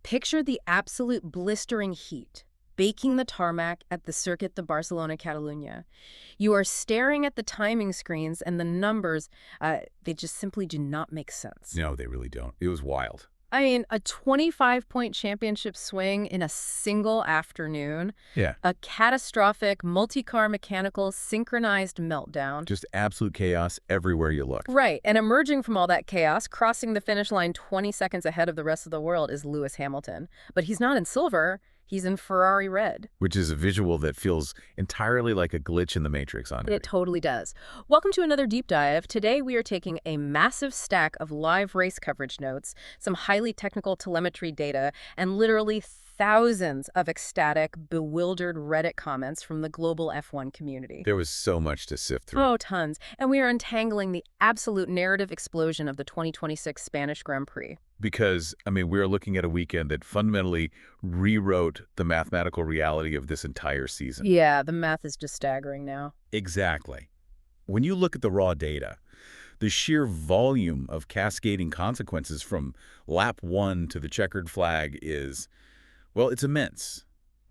Picture the absolute blistering heat, baking the tarmac at the Circuit de Barcelona-Catalunya. You are staring at the timing screens and the numbers, they just simply do not make sense. No, they really don't. It was wild. I mean, a 25-point championship swing in a single afternoon, Yeah. a catastrophic multi-car mechanical synchronized meltdown. Just absolute chaos everywhere you look. Right, and emerging from all that chaos, crossing the finish line 20 seconds ahead of the rest of the world is Lewis Hamilton. But he's not in silver, he's in Ferrari red. Which is a visual that feels entirely like a glitch in the Matrix on It totally does. Welcome to another deep dive. Today we are taking a massive stack of live race coverage notes, some highly technical telemetry data, and literally thousands of ecstatic, bewildered Reddit comments from the global F1 community. There was so much to sift through. Oh, tons. And we are untangling the absolute narrative explosion of the 2026 Spanish Grand Prix. Because, I mean, we're looking at a weekend that fundamentally rewrote the mathematical reality of this entire season. Yeah, the math is just staggering now. Exactly. When you look at the raw data, the sheer volume of cascading consequences from lap 1 to the checkered flag is, well, it's immense.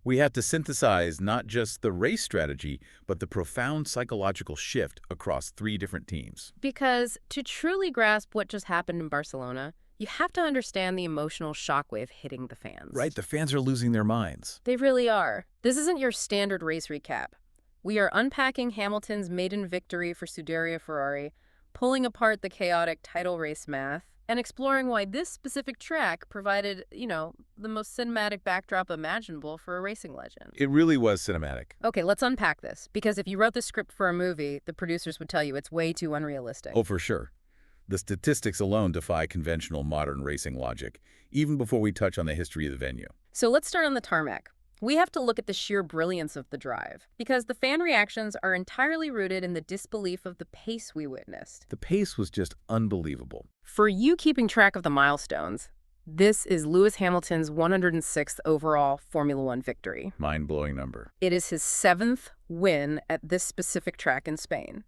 We have to synthesize not just the race strategy, but the profound psychological shift across 3 different teams. Because to truly grasp what just happened in Barcelona, you have to understand the emotional shockwave hitting the fans. Right, the fans are losing their minds. They really are. This isn't your standard race recap. We are unpacking Hamilton's maiden victory for Scuderia Ferrari, pulling apart the chaotic title race math, and exploring why this specific track provided, the most cinematic backdrop imaginable for a racing legend. It really was cinematic. Okay, let's unpack this, because if you wrote the script for a movie, the producers would tell you it's way too unrealistic. Oh, for sure. The statistics alone defy conventional modern racing logic, even before we touch on the history of the venue. So let's start on the tarmac. We have to look at the sheer brilliance of the drive, because the fan reactions are entirely rooted in the disbelief of the pace we witnessed. The pace was just unbelievable. For you keeping track of the milestones, this is Lewis Hamilton's 106th overall Formula One victory. Mind-blowing number. It is his 7th win at this specific track in Spain.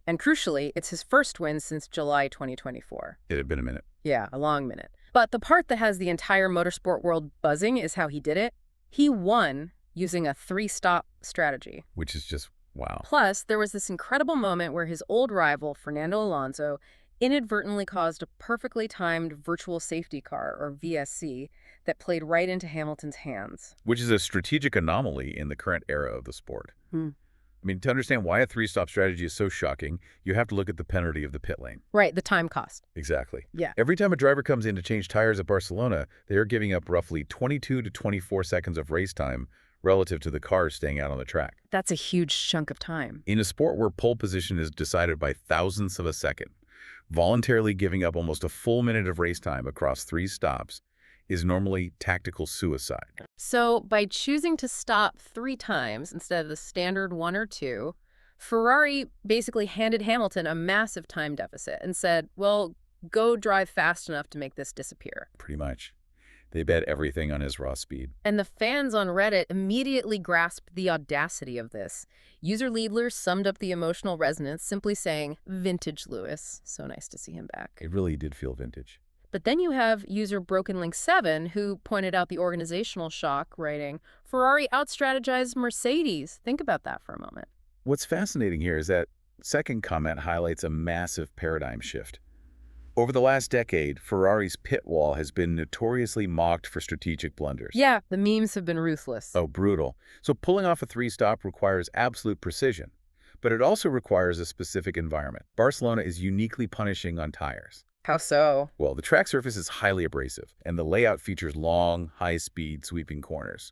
And crucially, it's his first win since July 2024. It had been a minute. Yeah, a long minute. But the part that has the entire motorsport world buzzing is how he did it. He won using a 3-stop strategy. Which is just wow. Plus, there was this incredible moment where his old rival, Fernando Alonso, inadvertently caused a perfectly timed virtual safety car, or VSC, that played right into Hamilton's hands. Which is a strategic anomaly in the current era of the sport. I mean, to understand why a 3-stop strategy is so shocking, you have to look at the penalty of the pit lane. Right, the time cost. Exactly. Yeah. Every time a driver comes in to change tires at Barcelona, they are giving up roughly 22 to 24 seconds of race time relative to the cars staying out on the track. That's a huge chunk of time. In a sport where pole position is decided by thousandths of a second, voluntarily giving up almost a full minute of race time across 3 stops is normally tactical suicide. So by choosing to stop 3 times instead of the standard 1 or 2, Ferrari basically handed Hamilton a massive time deficit and said, well, go drive fast enough to make this disappear. Pretty much. They bet everything on his raw speed. And the fans on Reddit immediately grasped the audacity of this. User Leadler summed up the emotional resonance simply saying, "Vintage Lewis. So nice to see him back." It really did feel vintage. But then you have user BrokenLink7 who pointed out the organizational shock, writing, "Ferrari out-strategized Mercedes." Think about that for a moment. What's fascinating here is that second comment highlights a massive paradigm shift. Over the last decade, Ferrari's pit wall has been notoriously mocked for strategic blunders. Yeah, the memes have been ruthless. Oh, brutal. So pulling off a 3-stop requires absolute precision, but it also requires a specific environment. Barcelona is uniquely punishing on tires. How so? Well, the track surface is highly abrasive, and the layout features long, high-speed sweeping corners.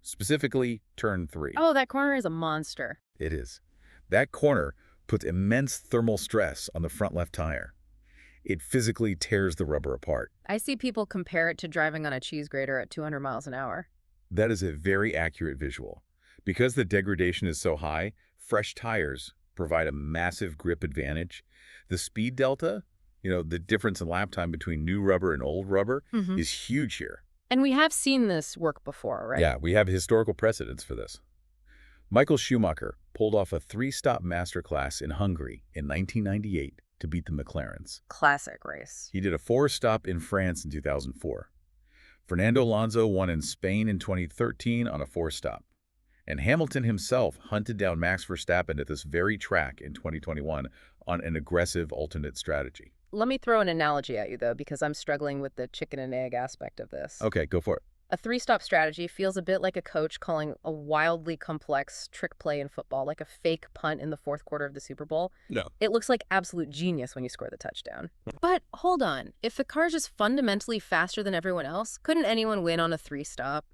Specifically, turn 3. Oh, that corner is a monster. It is. That corner puts immense thermal stress on the front left tire. It physically tears the rubber apart. I see people compare it to driving on a cheese grater at 200 miles an hour. That is a very accurate visual. Because the degradation is so high, fresh tires provide a massive grip advantage. The speed delta, the difference in lap time between new rubber and old rubber is huge here. And we have seen this work before, right? Yeah, we have historical precedents for this. Michael Schumacher pulled off a 3-stop masterclass in Hungary in 1998 to beat the McLarens. Classic race. He did a 4-stop in France in 2004. Fernando Alonso won in Spain in 2013 on a four-stop. And Hamilton himself hunted down Max Verstappen at this very track in 2021 on an aggressive alternate strategy. Let me throw an analogy at you, though, because I'm struggling with the chicken and egg aspect of this. Okay, go for it. A three-stop strategy feels a bit like a coach calling a wildly complex trick play in football, like a fake punt in the fourth quarter of the Super Bowl. No. It looks like absolute genius when you score the touchdown. But hold on, if the car's just fundamentally faster than everyone else, couldn't anyone win on a three-stop?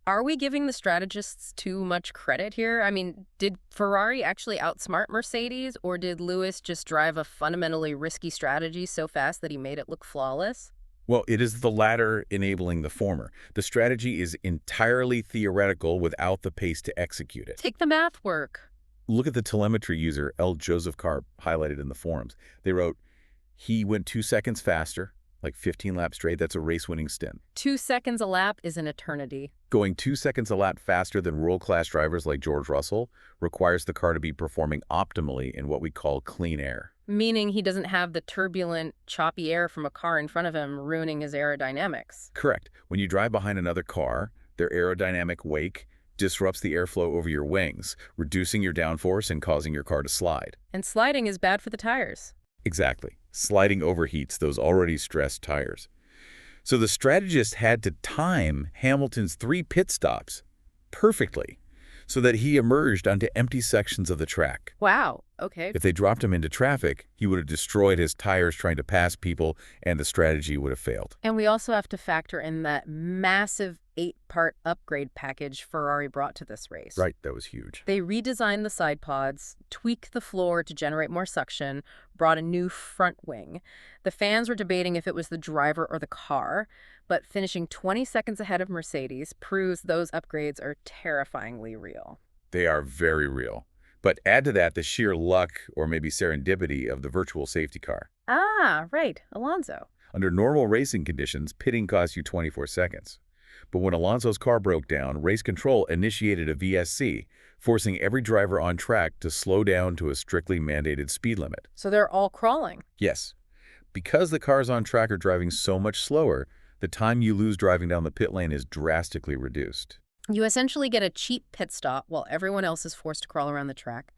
Are we giving the strategists too much credit here? I mean, did Ferrari actually outsmart Mercedes, or did Lewis just drive a fundamentally risky strategy so fast that he made it look flawless? Well, it is the latter enabling the former. The strategy is entirely theoretical without the pace to execute it. Take the math work. Look at the telemetry user, L. Joseph Carp, highlighted in the forums. They wrote, he went 2 seconds faster, like 15 laps straight. That's a race-winning stint. 2 seconds a lap is an eternity. Going 2 seconds a lap faster than world-class drivers like George Russell requires the car to be performing optimally in what we call clean air. Meaning he doesn't have the turbulent, choppy air from a car in front of him ruining his aerodynamics. Correct. When you drive behind another car, their aerodynamic wake disrupts the airflow over your wings, reducing your downforce and causing your car to slide. And sliding is bad for the tires. Exactly. Sliding overheats those already stressed tires. So the strategist had to time Hamilton's 3 pit stops perfectly so that he emerged onto empty sections of the track. Wow, okay. If they dropped him into traffic, he would have destroyed his tires trying to pass people, and the strategy would have failed. And we also have to factor in that massive 8-part upgrade package Ferrari brought to this race. Right, that was huge. They redesigned the side pods, tweaked the floor to generate more suction, brought a new front wing. The fans were debating if it was the driver or the car, but finishing 20 seconds ahead of Mercedes proves those upgrades are terrifyingly real. They are very real. But add to that the sheer luck or maybe serendipity of the virtual safety car. Ah, right, Alonso. Under normal racing conditions, pitting costs you 24 seconds. But when Alonso's car broke down, race control initiated a VSC, forcing every driver on track to slow down to a strictly mandated speed limit. So they're all crawling. Yes. Because the cars on track are driving so much slower, the time you lose driving down the pit lane is drastically reduced. You essentially get a cheap pit stop while everyone else is forced to crawl around the track,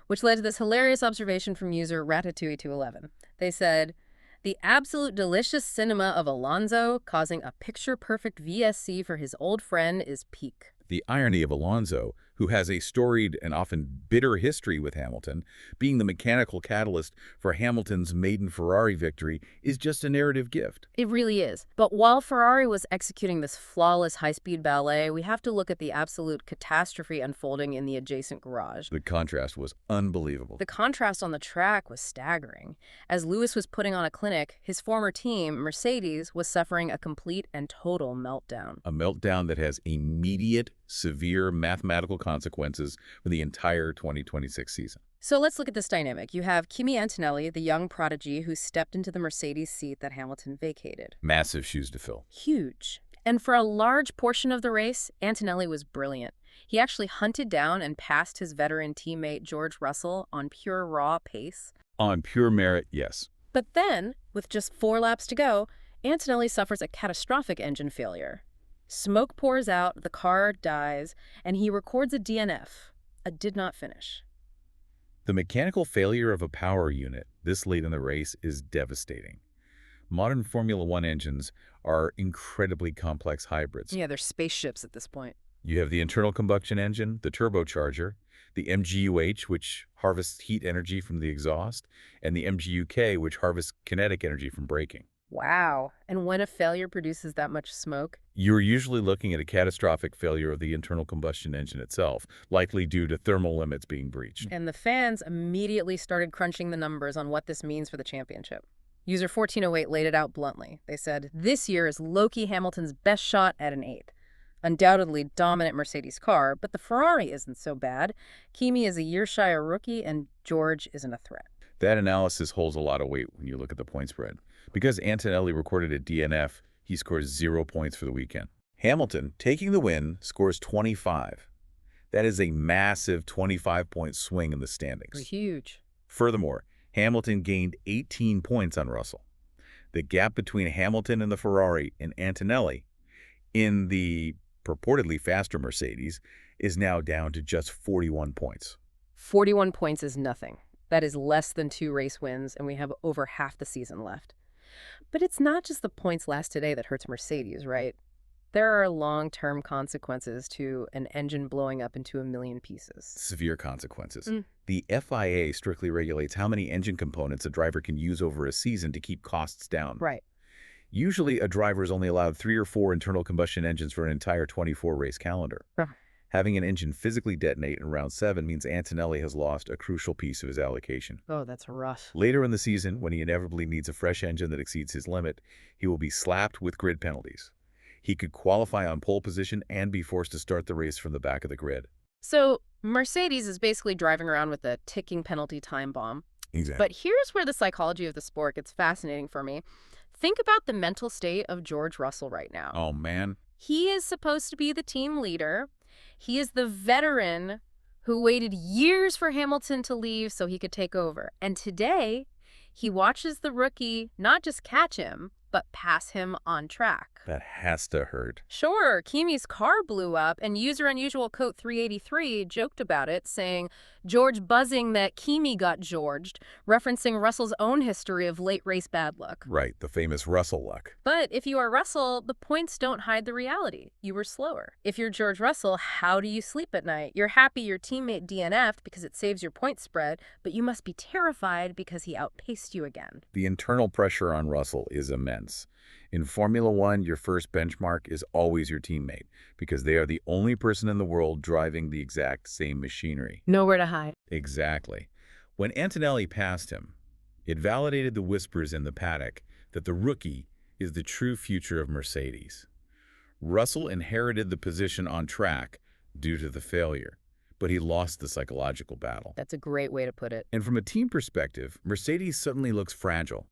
which led to this hilarious observation from user Ratatouille211. They said, the absolute delicious cinema of Alonso causing a picture-perfect VSC for his old friend is peak. The irony of Alonso, who has a storied and often bitter history with Hamilton, being the mechanical catalyst for Hamilton's maiden Ferrari victory, is just a narrative gift. It really is. But while Ferrari was executing this flawless high-speed ballet, we have to look at the absolute catastrophe unfolding in the adjacent garage. The contrast was unbelievable. The contrast on the track was staggering. As Lewis was putting on a clinic, his former team, Mercedes, was suffering a complete and total meltdown. A meltdown that has immediate, severe mathematical consequences for the entire 2026 season. So let's look at this dynamic. You have Kimi Antonelli, the young prodigy who stepped into the Mercedes seat that Hamilton vacated. Massive shoes to fill. Huge. And for a large portion of the race, Antonelli was brilliant. He actually hunted down and passed his veteran teammate George Russell on pure raw pace. On pure merit, yes. But then, with just 4 laps to go, Antonelli suffers a catastrophic engine failure. Smoke pours out, the car dies, and he records a DNF, a did not finish. The mechanical failure of a power unit this late in the race is devastating. Modern Formula One engines are incredibly complex hybrids. Yeah, they're spaceships at this point. You have the internal combustion engine, the turbocharger, the MGUH, which harvests heat energy from the exhaust, and the MGUK, which harvests kinetic energy from braking. Wow. And when a failure produces that much smoke? You're usually looking at a catastrophic failure of the internal combustion engine itself, likely due to thermal limits being breached. And the fans immediately started crunching the numbers on what this means for the championship. User 1408 laid it out bluntly. They said, this year is Loki Hamilton's best shot at an 8th. Undoubtedly dominant Mercedes car, but the Ferrari isn't so bad. Kimi is a year shy a rookie, and George isn't a threat. That analysis holds a lot of weight when you look at the point spread. Because Antonelli recorded a DNF, he scores 0 points for the weekend. Hamilton, taking the win, scores 25. That is a massive 25-point swing in the standings. Huge. Furthermore, Hamilton gained 18 points on Russell. The gap between Hamilton and the Ferrari and Antonelli in the purportedly faster Mercedes is now down to just 41 points. 41 points is nothing. That is less than 2 race wins, and we have over half the season left. But it's not just the points last today that hurts Mercedes, right? There are long-term consequences to an engine blowing up into a million pieces. Severe consequences. The FIA strictly regulates how many engine components a driver can use over a season to keep costs down. Right. Usually, a driver is only allowed 3 or 4 internal combustion engines for an entire 24-race calendar. Having an engine physically detonate in round 7 means Antonelli has lost a crucial piece of his allocation. Oh, that's rough. Later in the season, when he inevitably needs a fresh engine that exceeds his limit, he will be slapped with grid penalties. He could qualify on pole position and be forced to start the race from the back of the grid. So Mercedes is basically driving around with a ticking penalty time bomb. Exactly. But here's where the psychology of the sport gets fascinating for me. Think about the mental state of George Russell right now. Oh, man. He is supposed to be the team leader. He is the veteran who waited years for Hamilton to leave so he could take over. And today, he watches the rookie not just catch him, but pass him on track. That has to hurt. Sure, Kimi's car blew up, and user unusual Coat 383 joked about it, saying, "George buzzing that Kimi got Georged," referencing Russell's own history of late race bad luck. Right, the famous Russell luck. But if you are Russell, the points don't hide the reality. You were slower. If you're George Russell, how do you sleep at night? You're happy your teammate DNF'd because it saves your point spread, but you must be terrified because he outpaced you again. The internal pressure on Russell is immense. In Formula One, your first benchmark is always your teammate because they are the only person in the world driving the exact same machinery. Nowhere to hide. Exactly. When Antonelli passed him, it validated the whispers in the paddock that the rookie is the true future of Mercedes. Russell inherited the position on track due to the failure, but he lost the psychological battle. That's a great way to put it. And from a team perspective, Mercedes suddenly looks fragile.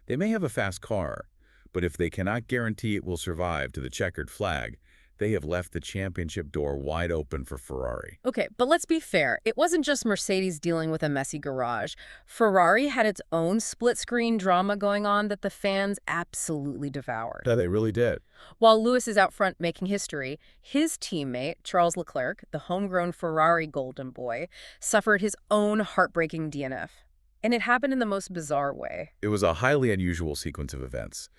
They may have a fast car, but if they cannot guarantee it will survive to the checkered flag, they have left the championship door wide open for Ferrari. Okay, but let's be fair. It wasn't just Mercedes dealing with a messy garage. Ferrari had its own split-screen drama going on that the fans absolutely devoured. Yeah, they really did. While Lewis is out front making history, his teammate, Charles Leclerc, the homegrown Ferrari golden boy, suffered his own heartbreaking DNF. And it happened in the most bizarre way. It was a highly unusual sequence of events.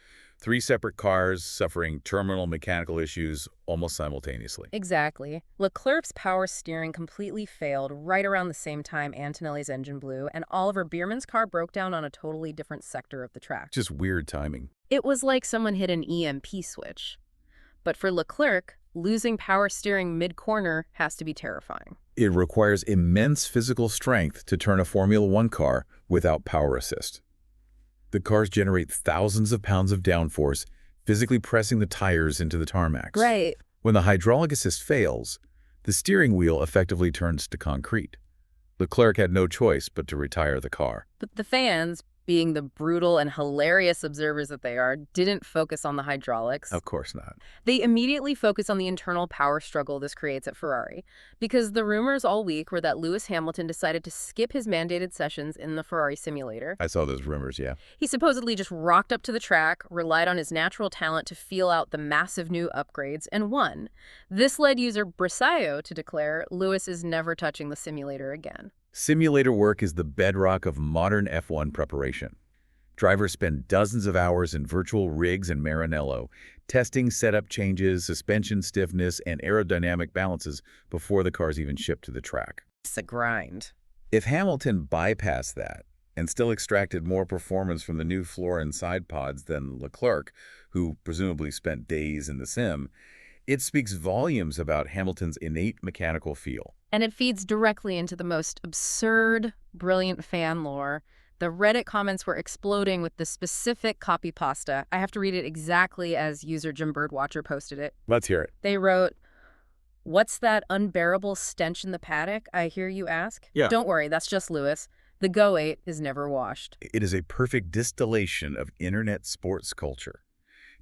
3 separate cars suffering terminal mechanical issues almost simultaneously. Exactly. Leclerc's power steering completely failed right around the same time Antonelli's engine blew, and Oliver Biermann's car broke down on a totally different sector of the track. Just weird timing. It was like someone hit an EMP switch. But for Leclerc, losing power steering mid-corner has to be terrifying. It requires immense physical strength to turn a Formula One car without power assist. The cars generate thousands of pounds of downforce, physically pressing the tires into the tarmacs. Right. When the hydraulic assist fails, the steering wheel effectively turns to concrete. Leclerc had no choice but to retire the car. But the fans, being the brutal and hilarious observers that they are, didn't focus on the hydraulics. Of course not. They immediately focus on the internal power struggle this creates at Ferrari, because the rumors all week were that Lewis Hamilton decided to skip his mandated sessions in the Ferrari simulator. I saw those rumors, yeah. He supposedly just rocked up to the track, relied on his natural talent to feel out the massive new upgrades, and won. This led user Brisayo to declare Lewis is never touching the simulator again. Simulator work is the bedrock of modern F1 preparation. Drivers spend dozens of hours in virtual rigs and Maranello, testing setup changes, suspension stiffness, and aerodynamic balances before the cars even ship to the track. It's a grind. If Hamilton bypassed that and still extracted more performance from the new floor and side pods than Leclerc, who presumably spent days in the sim, it speaks volumes about Hamilton's innate mechanical feel. And it feeds directly into the most absurd, brilliant fan lore. The Reddit comments were exploding with the specific copy pasta. I have to read it exactly as user Jim Birdwatcher posted it. Let's hear it. They wrote, "What's that unbearable stench in the paddock, I hear you ask? Yeah. Don't worry, that's just Lewis. The Go-8 is never washed." It is a perfect distillation of internet sports culture.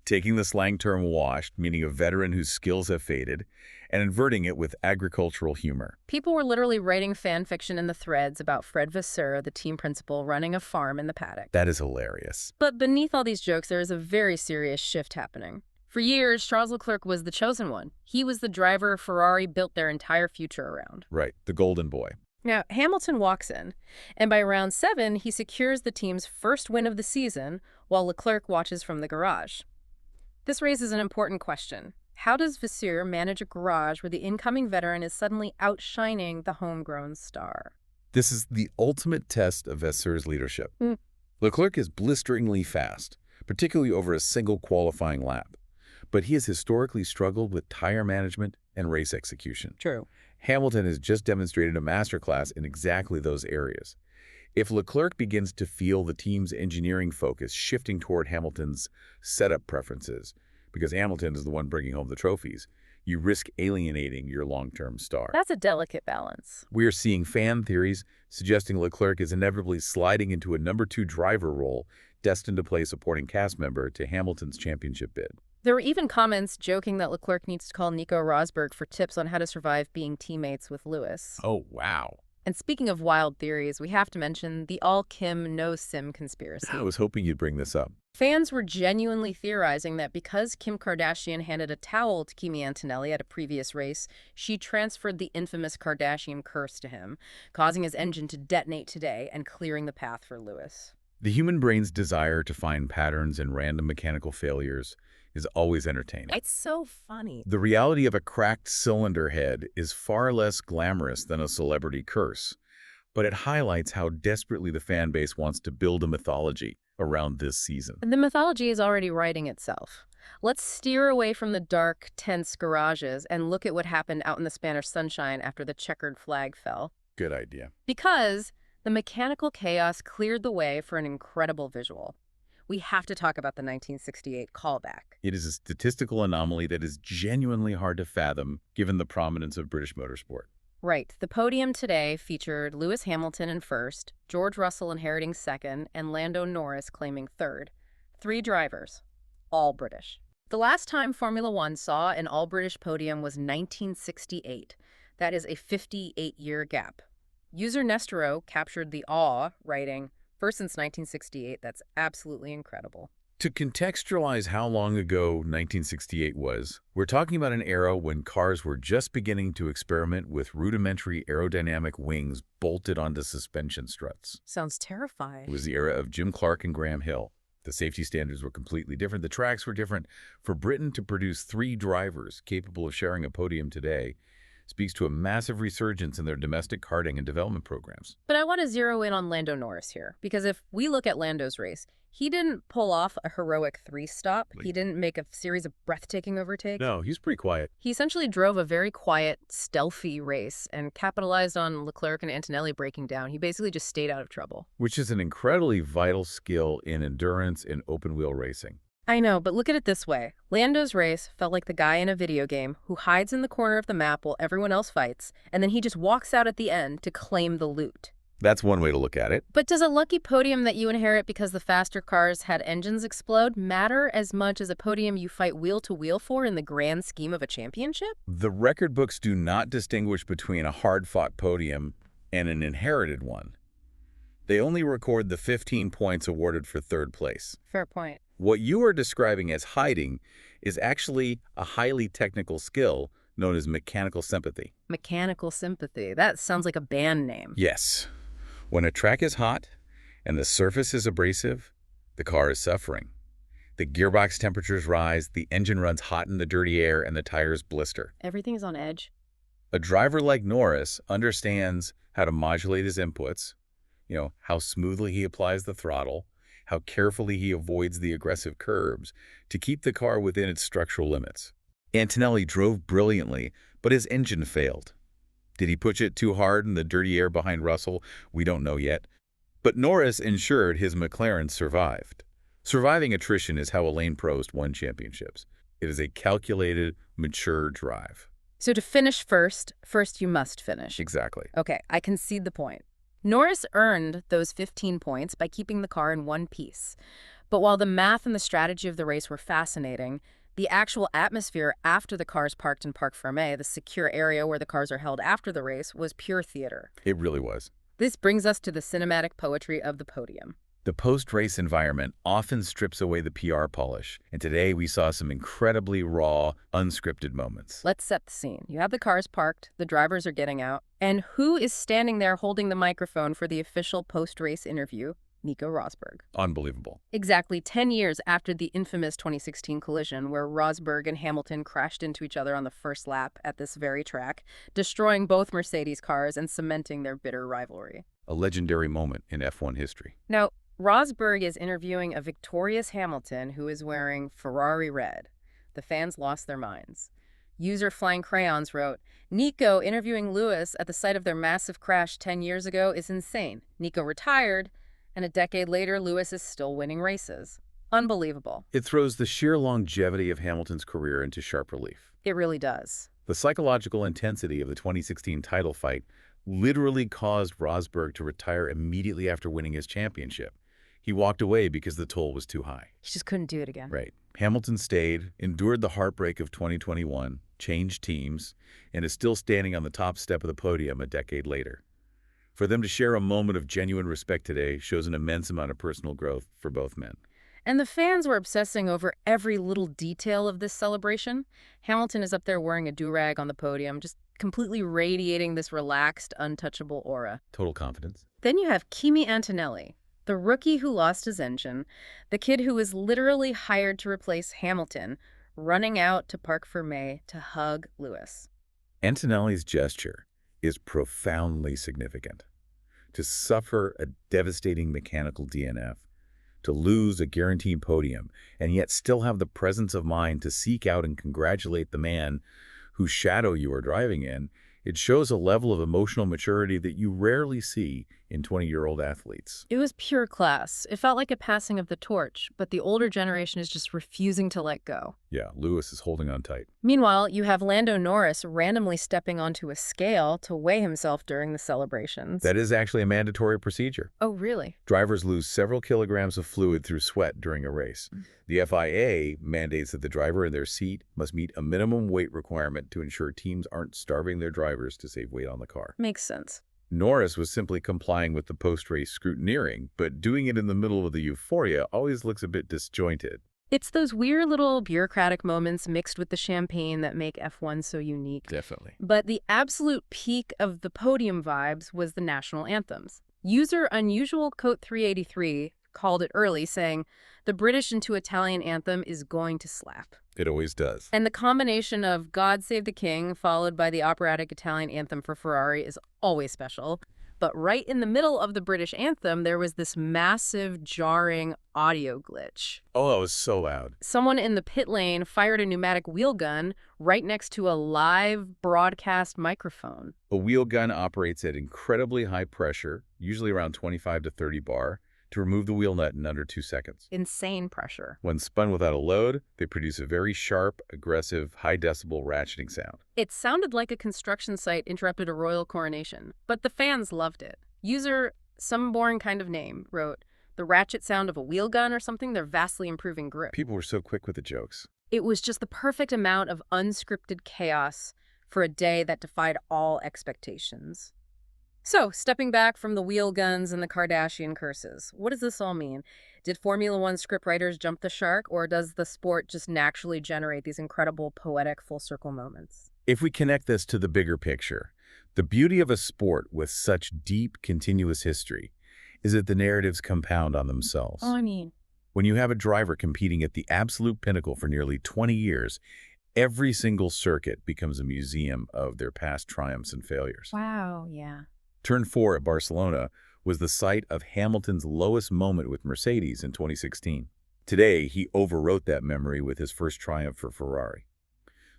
taking the slang term washed, meaning a veteran whose skills have faded, and inverting it with agricultural humor. People were literally writing fan fiction in the threads about Fred Vasseur, the team principal, running a farm in the paddock. That is hilarious. But beneath all these jokes, there is a very serious shift happening. For years, Charles Leclerc was the chosen one. He was the driver Ferrari built their entire future around. Right, the golden boy. Now, Hamilton walks in, and by round 7, he secures the team's first win of the season, while Leclerc watches from the garage. This raises an important question. How does Vasseur manage a garage where the incoming veteran is suddenly outshining the homegrown star? This is the ultimate test of Vasseur's leadership. Leclerc is blisteringly fast, particularly over a single qualifying lap. But he has historically struggled with tire management and race execution. True. Hamilton has just demonstrated a masterclass in exactly those areas. If Leclerc begins to feel the team's engineering focus shifting toward Hamilton's setup preferences, because Hamilton is the one bringing home the trophies, you risk alienating your long-term star. That's a delicate balance. We are seeing fan theories suggesting Leclerc is inevitably sliding into a number 2 driver role destined to play supporting cast member to Hamilton's championship bid. There were even comments joking that Leclerc needs to call Nico Rosberg for tips on how to survive being teammates with Lewis. Oh, wow. And speaking of wild theories, we have to mention the all-Kim, no-Sim conspiracy. I was hoping you'd bring this up. Fans were genuinely theorizing that because Kim Kardashian handed a towel to Kimi Antonelli at a previous race, she transferred the infamous Kardashian curse to him, causing his engine to detonate today and clearing the path for Lewis. The human brain's desire to find patterns in random mechanical failures is always entertaining. It's so funny. The reality of a cracked cylinder head is far less glamorous than a celebrity curse, but it highlights how desperately the fan base wants to build a mythology around this season. The mythology is already writing itself. Let's steer away from the dark, tense garages and look at what happened out in the Spanish sunshine after the checkered flag fell. Good idea. Because the mechanical chaos cleared the way for an incredible visual. We have to talk about the 1968 callback. It is a statistical anomaly that is genuinely hard to fathom, given the prominence of British motorsport. Right. The podium today featured Lewis Hamilton in first, George Russell inheriting second, and Lando Norris claiming third. 3 drivers, all British. The last time Formula One saw an all-British podium was 1968. That is a 58-year gap. User Nestero captured the awe, writing, "First since 1968, that's absolutely incredible." To contextualize how long ago 1968 was, we're talking about an era when cars were just beginning to experiment with rudimentary aerodynamic wings bolted onto suspension struts. Sounds terrifying. It was the era of Jim Clark and Graham Hill. The safety standards were completely different. The tracks were different. For Britain to produce 3 drivers capable of sharing a podium today speaks to a massive resurgence in their domestic karting and development programs. But I want to zero in on Lando Norris here, because if we look at Lando's race, he didn't pull off a heroic 3-stop. He didn't make a series of breathtaking overtakes. No, he's pretty quiet. He essentially drove a very quiet, stealthy race and capitalized on Leclerc and Antonelli breaking down. He basically just stayed out of trouble. Which is an incredibly vital skill in endurance in open-wheel racing. I know, but look at it this way. Lando's race felt like the guy in a video game who hides in the corner of the map while everyone else fights, and then he just walks out at the end to claim the loot. That's one way to look at it. But does a lucky podium that you inherit because the faster cars had engines explode matter as much as a podium you fight wheel to wheel for in the grand scheme of a championship? The record books do not distinguish between a hard-fought podium and an inherited one. They only record the 15 points awarded for third place. Fair point. What you are describing as hiding is actually a highly technical skill known as mechanical sympathy. Mechanical sympathy. That sounds like a band name. Yes. When a track is hot and the surface is abrasive, the car is suffering. The gearbox temperatures rise, the engine runs hot in the dirty air, and the tires blister. Everything is on edge. A driver like Norris understands how to modulate his inputs, how smoothly he applies the throttle, how carefully he avoids the aggressive curbs to keep the car within its structural limits. Antonelli drove brilliantly, but his engine failed. Did he push it too hard in the dirty air behind Russell? We don't know yet. But Norris ensured his McLaren survived. Surviving attrition is how Alain Prost won championships. It is a calculated, mature drive. So to finish first you must finish. Exactly. Okay, I concede the point. Norris earned those 15 points by keeping the car in one piece. But while the math and the strategy of the race were fascinating, the actual atmosphere after the cars parked in Parc Fermé, the secure area where the cars are held after the race, was pure theater. It really was. This brings us to the cinematic poetry of the podium. The post-race environment often strips away the PR polish, and today we saw some incredibly raw, unscripted moments. Let's set the scene. You have the cars parked, the drivers are getting out, and who is standing there holding the microphone for the official post-race interview? Nico Rosberg. Unbelievable. Exactly 10 years after the infamous 2016 collision where Rosberg and Hamilton crashed into each other on the first lap at this very track, destroying both Mercedes cars and cementing their bitter rivalry. A legendary moment in F1 history. Now, Rosberg is interviewing a victorious Hamilton who is wearing Ferrari red. The fans lost their minds. User Flying Crayons wrote, "Nico interviewing Lewis at the site of their massive crash 10 years ago is insane. Nico retired, and a decade later, Lewis is still winning races. Unbelievable." It throws the sheer longevity of Hamilton's career into sharp relief. It really does. The psychological intensity of the 2016 title fight literally caused Rosberg to retire immediately after winning his championship. He walked away because the toll was too high. He just couldn't do it again. Right. Hamilton stayed, endured the heartbreak of 2021, changed teams, and is still standing on the top step of the podium a decade later. For them to share a moment of genuine respect today shows an immense amount of personal growth for both men. And the fans were obsessing over every little detail of this celebration. Hamilton is up there wearing a do-rag on the podium, just completely radiating this relaxed, untouchable aura. Total confidence. Then you have Kimi Antonelli, the rookie who lost his engine, the kid who was literally hired to replace Hamilton, running out to Parc Fermé to hug Lewis. Antonelli's gesture is profoundly significant. To suffer a devastating mechanical DNF, to lose a guaranteed podium, and yet still have the presence of mind to seek out and congratulate the man whose shadow you are driving in, it shows a level of emotional maturity that you rarely see in 20-year-old athletes. It was pure class. It felt like a passing of the torch, but the older generation is just refusing to let go. Yeah, Lewis is holding on tight. Meanwhile, you have Lando Norris randomly stepping onto a scale to weigh himself during the celebrations. That is actually a mandatory procedure. Oh, really? Drivers lose several kilograms of fluid through sweat during a race. The FIA mandates that the driver in their seat must meet a minimum weight requirement to ensure teams aren't starving their drivers to save weight on the car. Makes sense. Norris was simply complying with the post-race scrutineering, but doing it in the middle of the euphoria always looks a bit disjointed. It's those weird little bureaucratic moments mixed with the champagne that make F1 so unique. Definitely. But the absolute peak of the podium vibes was the national anthems. User Unusual Coat 383 called it early, saying, "The British into Italian anthem is going to slap." It always does. And the combination of God Save the King followed by the operatic Italian anthem for Ferrari is always special. But right in the middle of the British anthem, there was this massive, jarring audio glitch. Oh, that was so loud. Someone in the pit lane fired a pneumatic wheel gun right next to a live broadcast microphone. A wheel gun operates at incredibly high pressure, usually around 25 to 30 bar, to remove the wheel nut in under 2 seconds. Insane pressure. When spun without a load, they produce a very sharp, aggressive, high-decibel ratcheting sound. It sounded like a construction site interrupted a royal coronation, but the fans loved it. User Some Boring Kind of Name wrote, "The ratchet sound of a wheel gun or something, they're vastly improving grip." People were so quick with the jokes. It was just the perfect amount of unscripted chaos for a day that defied all expectations. So, stepping back from the wheel guns and the Kardashian curses, what does this all mean? Did Formula One scriptwriters jump the shark, or does the sport just naturally generate these incredible, poetic, full-circle moments? If we connect this to the bigger picture, the beauty of a sport with such deep, continuous history is that the narratives compound on themselves. When you have a driver competing at the absolute pinnacle for nearly 20 years, every single circuit becomes a museum of their past triumphs and failures. Wow, yeah. Turn 4 at Barcelona was the site of Hamilton's lowest moment with Mercedes in 2016. Today, he overwrote that memory with his first triumph for Ferrari.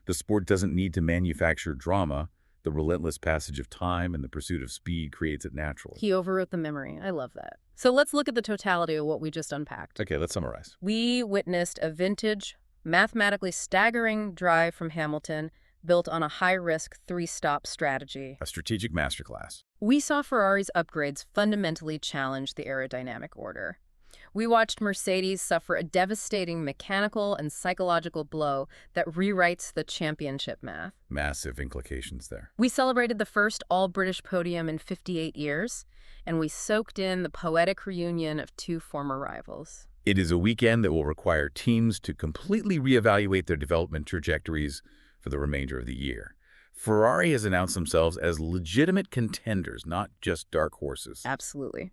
The sport doesn't need to manufacture drama. The relentless passage of time and the pursuit of speed creates it naturally. He overwrote the memory. I love that. So let's look at the totality of what we just unpacked. Okay, let's summarize. We witnessed a vintage, mathematically staggering drive from Hamilton built on a high-risk three-stop strategy. A strategic masterclass. We saw Ferrari's upgrades fundamentally challenge the aerodynamic order. We watched Mercedes suffer a devastating mechanical and psychological blow that rewrites the championship math. Massive implications there. We celebrated the first all-British podium in 58 years, and we soaked in the poetic reunion of two former rivals. It is a weekend that will require teams to completely reevaluate their development trajectories for the remainder of the year. Ferrari has announced themselves as legitimate contenders, not just dark horses. Absolutely.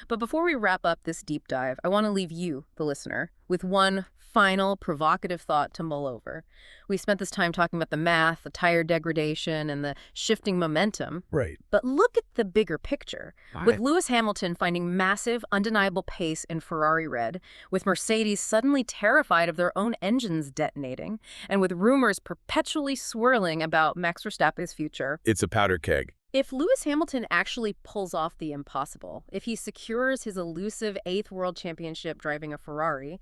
But before we wrap up this deep dive, I want to leave you, the listener, with one final provocative thought to mull over. We spent this time talking about the math, the tire degradation, and the shifting momentum. Right. But look at the bigger picture. With Lewis Hamilton finding massive, undeniable pace in Ferrari red, with Mercedes suddenly terrified of their own engines detonating, and with rumors perpetually swirling about Max Verstappen's future. It's a powder keg. If Lewis Hamilton actually pulls off the impossible, if he secures his elusive 8th World Championship driving a Ferrari,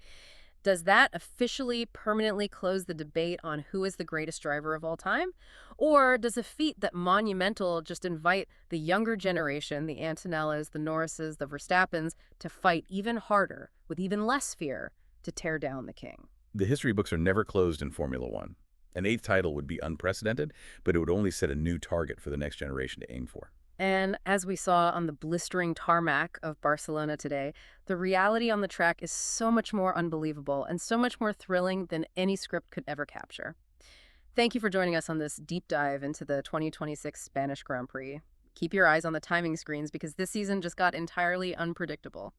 does that officially permanently close the debate on who is the greatest driver of all time? Or does a feat that monumental just invite the younger generation, the Antonellas, the Norrises, the Verstappens, to fight even harder, with even less fear, to tear down the king? The history books are never closed in Formula One. An 8th title would be unprecedented, but it would only set a new target for the next generation to aim for. And as we saw on the blistering tarmac of Barcelona today, the reality on the track is so much more unbelievable and so much more thrilling than any script could ever capture. Thank you for joining us on this deep dive into the 2026 Spanish Grand Prix. Keep your eyes on the timing screens because this season just got entirely unpredictable.